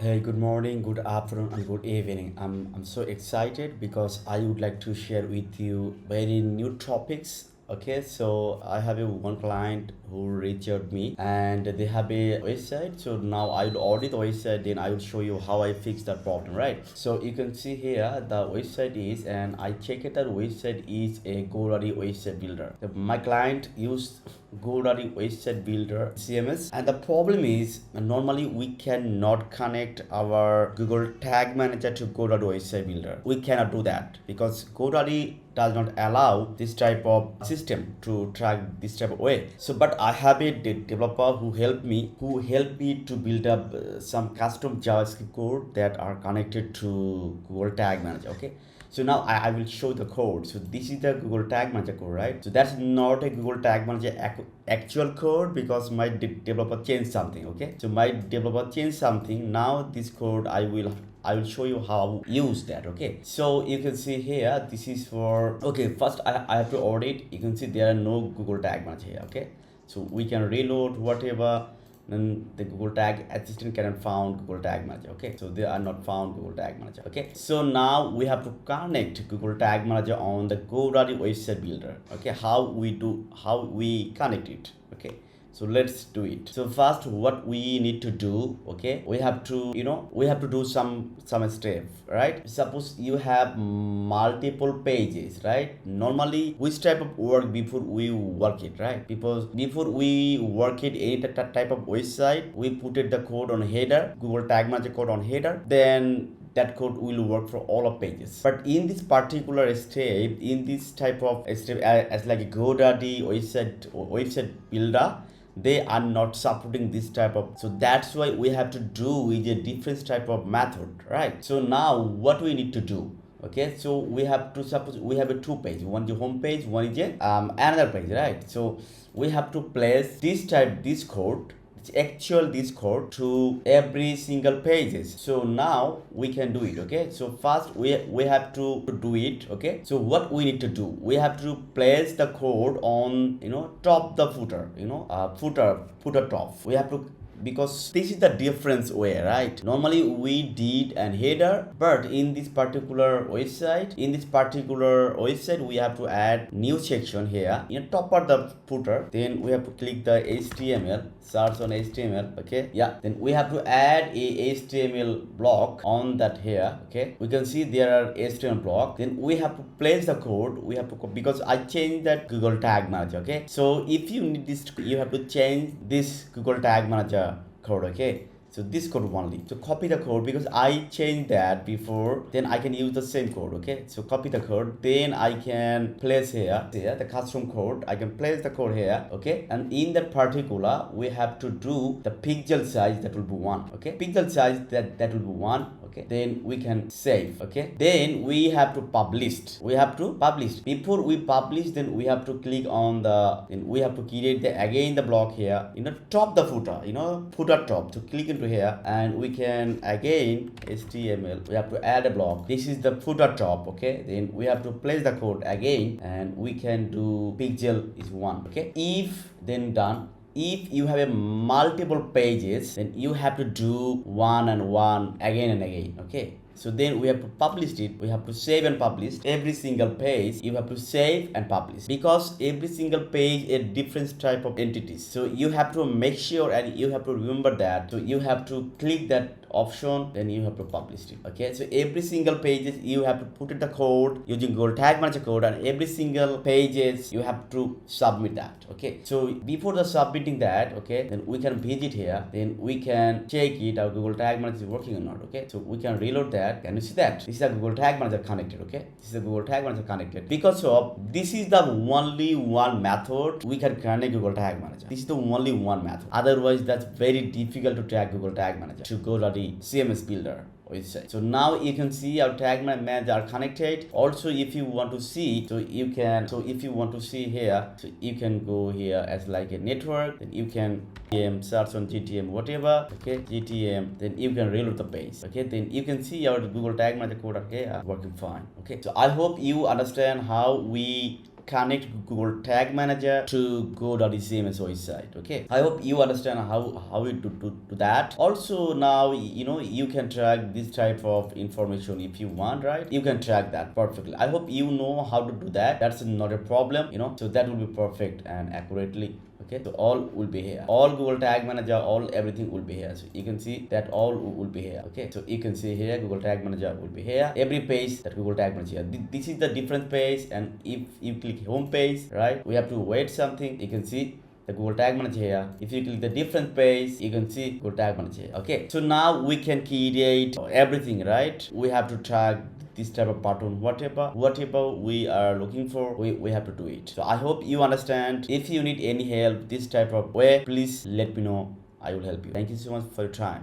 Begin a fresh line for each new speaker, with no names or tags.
Hey, good morning, good afternoon, and good evening. I'm so excited because I would like to share with you very new topics. Okay, so I have a one client who reached out me and they have a website. So now I will audit the website, then I will show you how I fix that problem, right? So you can see here the website is, and I check it that website is a GoDaddy website builder. My client used GoDaddy website builder CMS, and the problem is normally we cannot connect our Google Tag Manager to GoDaddy website builder. We cannot do that because GoDaddy does not allow this type of system to track this type of way. So but I have a developer who helped me to build up some custom JavaScript code that are connected to Google Tag Manager. Okay, so now I will show the code. So this is the Google Tag Manager code, right? So that's not a Google Tag Manager actual code because my developer changed something. Okay, so my developer changed something. Now this code I will show you how use that. Okay, so you can see here this is for, okay, first I have to audit. You can see there are no Google Tag Manager here. Okay, so we can reload whatever, then the Google Tag Assistant cannot found Google Tag Manager. Okay, so they are not found Google Tag Manager. Okay, so now we have to connect Google Tag Manager on the GoDaddy website builder. Okay, how we connect it. Okay, so let's do it. So first what we need to do, okay, we have to do some step, right? Suppose you have multiple pages, right? Normally which type of work before we work it, right? Because before we work it any type of website, we put it the code on header, Google Tag Manager code on header, then that code will work for all of pages. But in this particular step, in this type of step, as like a GoDaddy website builder, they are not supporting this type of, so that's why we have to do with a different type of method, right? So now what we need to do, okay, so we have to, suppose we have a two page, one is the home page, one is a another page, right? So we have to place this code, this code to every single pages. So now we can do it. Okay, so first we have to do it. Okay, so what we need to do, we have to place the code on top the footer, footer top. We have to, because this is the difference way, right? Normally we did an header, but in this particular website, we have to add new section here in top of the footer. Then we have to click the HTML, search on HTML. Okay, yeah, then we have to add a HTML block on that here. Okay, we can see there are HTML block. Then we have to place the code. We have to, because I changed that Google Tag Manager. Okay, so if you need this, you have to change this Google Tag Manager code. Okay, so this code only, so copy the code because I changed that before, then I can use the same code. Okay, so copy the code, then I can place here the custom code, I can place the code here. Okay, and in that particular we have to do the pixel size, that will be 1. Okay, pixel size that will be 1. Okay, then we can save. Okay, then we have to publish. Before we publish, then we have to click on then we have to create again the block here, top the footer, footer top, to click into here, and we can again HTML, we have to add a block. This is the footer top. Okay, then we have to place the code again, and we can do pixel is 1. Okay, if then done. If you have a multiple pages, then you have to do one and one again and again. Okay, so then we have to publish it, we have to save and publish every single page. You have to save and publish because every single page a different type of entities, so you have to make sure and you have to remember that. So you have to click that option, then you have to publish it. Okay, so every single pages you have to put in the code using Google Tag Manager code, and every single pages you have to submit that. Okay, so before the submitting that, okay, then we can visit here, then we can check it our Google Tag Manager is working or not. Okay, so we can reload that. Can you see that this is a Google Tag Manager connected? Okay, this is a Google Tag Manager connected, because of this is the only one method we can connect Google Tag Manager. This is the only one method, otherwise that's very difficult to tag Google Tag Manager to GoDaddy CMS builder website. So now you can see our tag manager are connected. Also, if you want to see, if you want to see here, so you can go here as like a network, then you can search on GTM whatever. Okay, GTM, then you can reload the page. Okay, then you can see our Google Tag Manager code here working fine. Okay, so I hope you understand how we connect Google Tag Manager to GoDaddy CMS website. Okay, I hope you understand how we do that. Also, now you can track this type of information if you want, right? You can track that perfectly. I hope you know how to do that. That's not a problem, so that will be perfect and accurately. Okay, so all will be here, all Google Tag Manager, all everything will be here. So you can see that all will be here. Okay, so you can see here Google Tag Manager will be here, every page that Google Tag Manager. This is the different page, and if you click home page, right, we have to wait something. You can see the Google Tag Manager here. If you click the different page, you can see Google Tag Manager here. Okay, so now we can create everything, right? We have to tag this type of button, whatever we are looking for, we have to do it. So I hope you understand. If you need any help this type of way, please let me know. I will help you. Thank you so much for your time.